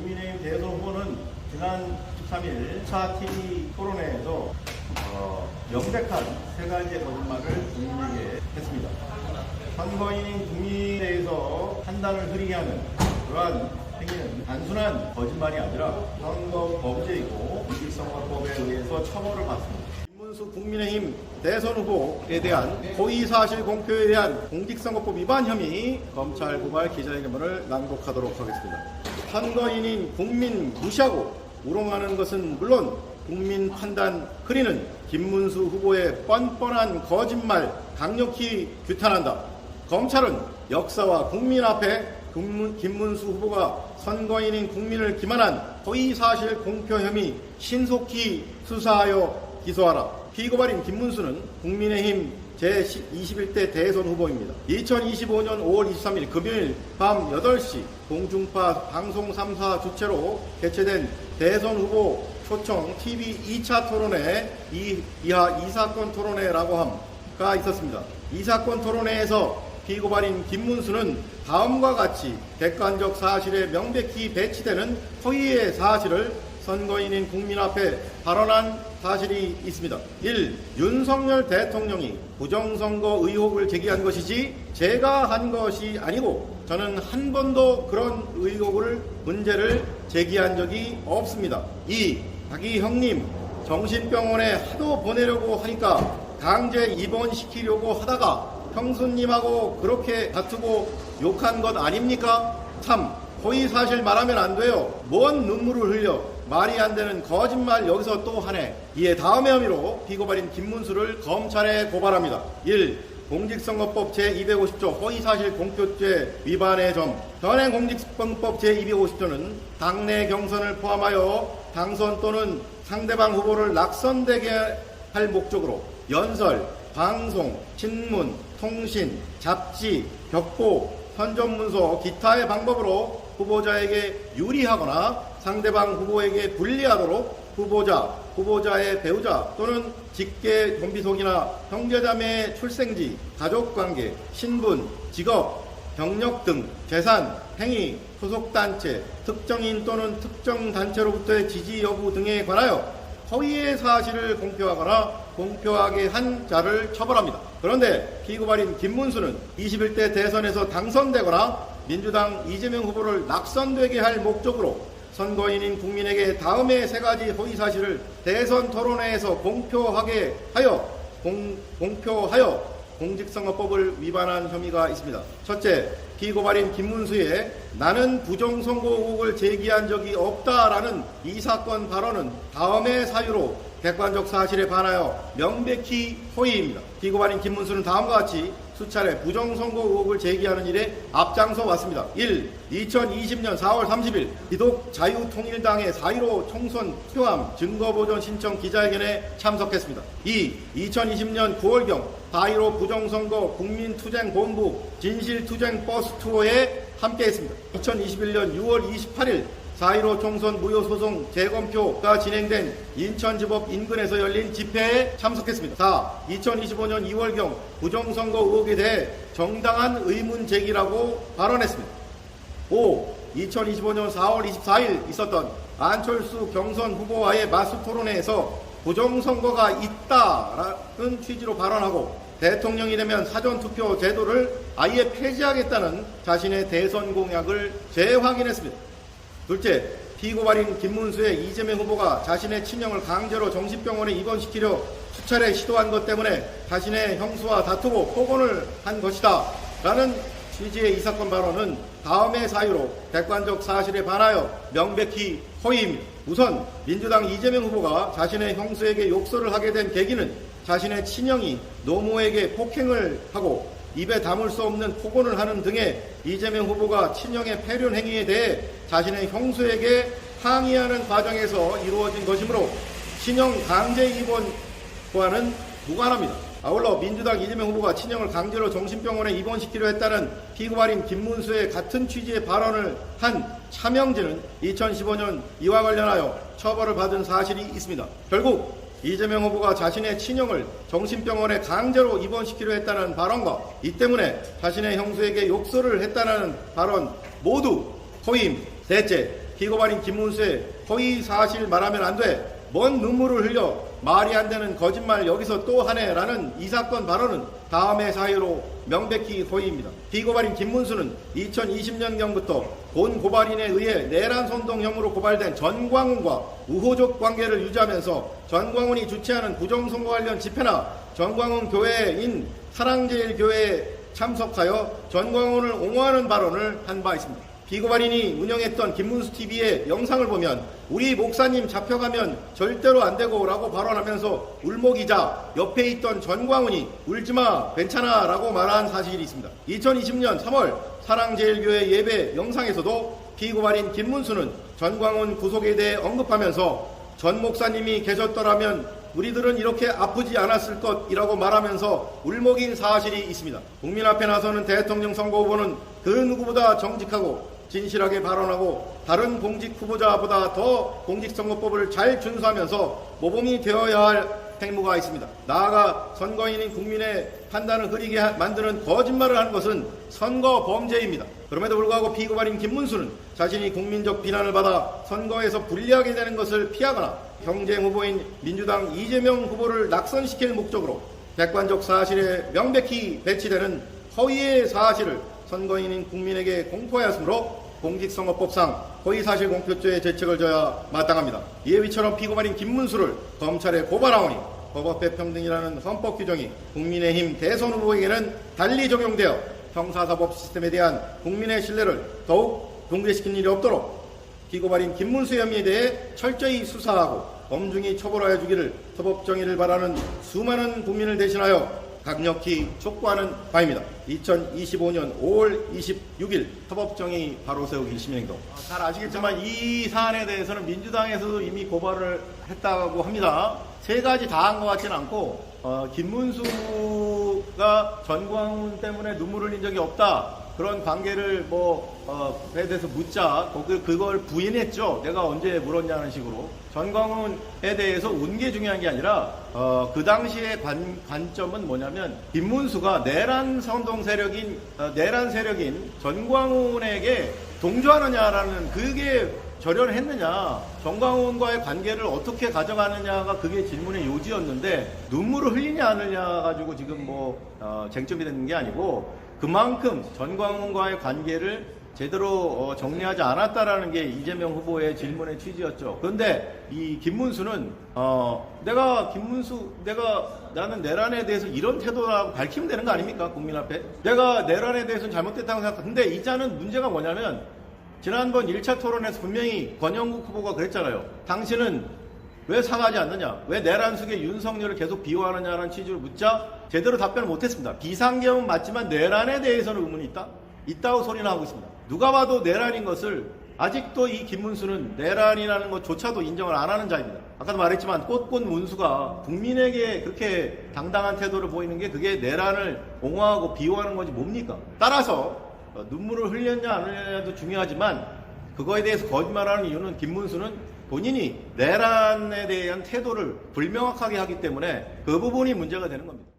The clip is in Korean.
국민의힘 대선 후보는 지난 13일 4차 TV 토론회에서 명백한 세 가지의 거짓말을 국민에게 했습니다. 선거인인 국민에 대해서 판단을 흐리게 하는 그러한 행위는 단순한 거짓말이 아니라 선거 범죄이고 공직선거법에 의해서 처벌을 받습니다. 김문수 국민의힘 대선 후보에 대한 허위사실 공표에 대한 공직선거법 위반 혐의 검찰 고발 기자회견문을 낭독하도록 하겠습니다. 선거인인 국민 무시하고 우롱하는 것은 물론 국민 판단 흐리는 김문수 후보의 뻔뻔한 거짓말 강력히 규탄한다. 검찰은 역사와 국민 앞에 김문수 후보가 선거인인 국민을 기만한 허위사실 공표 혐의 신속히 수사하여 기소하라. 피고발인 김문수는 국민의힘 제21대 대선 후보입니다. 2025년 5월 23일 금요일 밤 8시 공중파 방송 3사 주최로 개최된 대선 후보 초청 TV 2차 토론회 이하 이 사건 토론회라고 함가 있었습니다. 이 사건 토론회에서 피고발인 김문수는 다음과 같이 객관적 사실에 명백히 배치되는 허위의 사실을 선거인인 국민 앞에 발언한 사실이 있습니다. 1. 윤석열 대통령이 부정선거 의혹을 제기한 것이지 제가 한 것이 아니고 저는 한 번도 그런 문제를 제기한 적이 없습니다. 2. 자기 형님 정신병원에 하도 보내려고 하니까 강제 입원시키려고 하다가 형수님하고 그렇게 다투고 욕한 것 아닙니까? 3. 허위사실 말하면 안 돼요. 뭔 눈물을 흘려. 말이 안 되는 거짓말 여기서 또 하네. 이에 다음의 혐의로 피고발인 김문수를 검찰에 고발합니다. 1. 공직선거법 제250조 허위사실 공표죄 위반의 점. 현행 공직선거법 제250조는 당내 경선을 포함하여 당선 또는 상대방 후보를 낙선되게 할 목적으로 연설, 방송, 신문, 통신, 잡지, 벽보, 선전문서, 기타의 방법으로 후보자에게 유리하거나 상대방 후보에게 불리하도록 후보자의 배우자 또는 직계 좀비속이나 형제자매의 출생지, 가족관계, 신분, 직업, 경력 등 재산, 행위, 소속단체, 특정인 또는 특정 단체로부터의 지지 여부 등에 관하여 허위의 사실을 공표하거나 공표하게 한 자를 처벌합니다. 그런데 피고발인 김문수는 21대 대선에서 당선되거나 민주당 이재명 후보를 낙선되게 할 목적으로 선거인인 국민에게 다음의 세 가지 허위사실을 대선 토론회에서 공표하게 하여 공직선거법을 위반한 혐의가 있습니다. 첫째, 피고발인 김문수의 나는 부정선거 의혹을 제기한 적이 없다라는 이 사건 발언은 다음의 사유로 객관적 사실에 반하여 명백히 허위입니다. 피고발인 김문수는 다음과 같이 수차례 부정선거 의혹을 제기하는 일에 앞장서 왔습니다. 1. 2020년 4월 30일 기독자유통일당의 4.15 총선 투표함 증거보전 신청 기자회견에 참석했습니다. 2. 2020년 9월경 4.15 부정선거 국민투쟁본부 진실투쟁 버스 투어에 함께했습니다. 2021년 6월 28일 4.15 총선 무효소송 재검표가 진행된 인천지법 인근에서 열린 집회에 참석했습니다. 4. 2025년 2월경 부정선거 의혹에 대해 정당한 의문 제기라고 발언했습니다. 5. 2025년 4월 24일 있었던 안철수 경선 후보와의 맞수 토론회에서 부정선거가 있다라는 취지로 발언하고 대통령이 되면 사전투표 제도를 아예 폐지하겠다는 자신의 대선 공약을 재확인했습니다. 둘째, 피고발인 김문수의 이재명 후보가 자신의 친형을 강제로 정신병원에 입원시키려 수차례 시도한 것 때문에 자신의 형수와 다투고 폭언을 한 것이다 라는 취지의 이 사건 발언은 다음의 사유로 객관적 사실에 반하여 명백히 허위입니다. 우선 민주당 이재명 후보가 자신의 형수에게 욕설을 하게 된 계기는 자신의 친형이 노모에게 폭행을 하고 입에 담을 수 없는 폭언을 하는 등의 이재명 후보가 친형의 폐륜 행위에 대해 자신의 형수에게 항의하는 과정에서 이루어진 것이므로 친형 강제 입원과는 무관합니다. 아울러 민주당 이재명 후보가 친형을 강제로 정신병원에 입원시키려 했다는 피고발인 김문수의 같은 취지의 발언을 한 차명진은 2015년 이와 관련하여 처벌을 받은 사실이 있습니다. 결국 이재명 후보가 자신의 친형을 정신병원에 강제로 입원시키려 했다는 발언과 이 때문에 자신의 형수에게 욕설을 했다는 발언 모두 허위입니다. 셋째, 피고발인 김문수의 허위 사실 말하면 안 돼. 뭔 눈물을 흘려 말이 안 되는 거짓말 여기서 또 하네라는 이 사건 발언은 다음의 사유로 명백히 허위입니다. 피고발인 김문수는 2020년경부터 본 고발인에 의해 내란 선동 혐의로 고발된 전광훈과 우호적 관계를 유지하면서 전광훈이 주최하는 부정선거 관련 집회나 전광훈 교회인 사랑제일교회에 참석하여 전광훈을 옹호하는 발언을 한 바 있습니다. 피고발인이 운영했던 김문수TV의 영상을 보면 우리 목사님 잡혀가면 절대로 안 되고 라고 발언하면서 울먹이자 옆에 있던 전광훈이 울지마 괜찮아 라고 말한 사실이 있습니다. 2020년 3월 사랑제일교회 예배 영상에서도 피고발인 김문수는 전광훈 구속에 대해 언급하면서 전 목사님이 계셨더라면 우리들은 이렇게 아프지 않았을 것이라고 말하면서 울먹인 사실이 있습니다. 국민 앞에 나서는 대통령 선거 후보는 그 누구보다 정직하고 진실하게 발언하고 다른 공직 후보자보다 더 공직선거법을 잘 준수하면서 모범이 되어야 할 행무가 있습니다. 나아가 선거인인 국민의 판단을 흐리게 만드는 거짓말을 하는 것은 선거 범죄입니다. 그럼에도 불구하고 피고발인 김문수는 자신이 국민적 비난을 받아 선거에서 불리하게 되는 것을 피하거나 경쟁 후보인 민주당 이재명 후보를 낙선시킬 목적으로 객관적 사실에 명백히 배치되는 허위의 사실을 선거인인 국민에게 공포하였으므로 공직선거법상 허위사실 공표죄의 죄책을 져야 마땅합니다. 이에 위처럼 피고발인 김문수를 검찰에 고발하오니 법업의 평등이라는 헌법 규정이 국민의힘 대선 후보에게는 달리 적용되어 형사사법 시스템에 대한 국민의 신뢰를 더욱 붕괴시킨 일이 없도록 피고발인 김문수 혐의에 대해 철저히 수사하고 엄중히 처벌하여 주기를 사법정의를 바라는 수많은 국민을 대신하여 강력히 촉구하는 바입니다. 2025년 5월 26일 사법정의 바로세우기 시민행동. 잘 아시겠지만 이 사안에 대해서는 민주당에서도 이미 고발을 했다고 합니다. 세 가지 다 한 것 같지는 않고 김문수가 전광훈 때문에 눈물 흘린 적이 없다. 그런 관계를 에 대해서 묻자 그걸 부인했죠. 내가 언제 물었냐는 식으로. 전광훈에 대해서 운 게 중요한 게 아니라 그 당시의 관점은 뭐냐면 김문수가 내란 선동 세력인 내란 세력인 전광훈에게 동조하느냐라는 그게 절연했느냐, 전광훈과의 관계를 어떻게 가져가느냐가 그게 질문의 요지였는데 눈물을 흘리냐 안 흘리냐 가지고 지금 쟁점이 되는 게 아니고 그만큼 전광훈과의 관계를 제대로 정리하지 않았다라는 게 이재명 후보의 질문의 취지였죠. 그런데 이 김문수는 나는 내란에 대해서 이런 태도라고 밝히면 되는 거 아닙니까? 국민 앞에. 내가 내란에 대해서는 잘못됐다고 생각하는데 이자는 문제가 뭐냐면 지난번 1차 토론에서 분명히 권영국 후보가 그랬잖아요. 당신은 왜 사과하지 않느냐? 왜 내란 속에 윤석열을 계속 비호하느냐라는 취지로 묻자 제대로 답변을 못했습니다. 비상계엄은 맞지만 내란에 대해서는 의문이 있다? 있다고 소리나 하고 있습니다. 누가 봐도 내란인 것을 아직도 이 김문수는 내란이라는 것조차도 인정을 안 하는 자입니다. 아까도 말했지만 꽃꽃 문수가 국민에게 그렇게 당당한 태도를 보이는 게 그게 내란을 옹호하고 비호하는 건지 뭡니까? 따라서 눈물을 흘렸냐 안 흘렸냐도 중요하지만 그거에 대해서 거짓말하는 이유는 김문수는 본인이 내란에 대한 태도를 불명확하게 하기 때문에 그 부분이 문제가 되는 겁니다.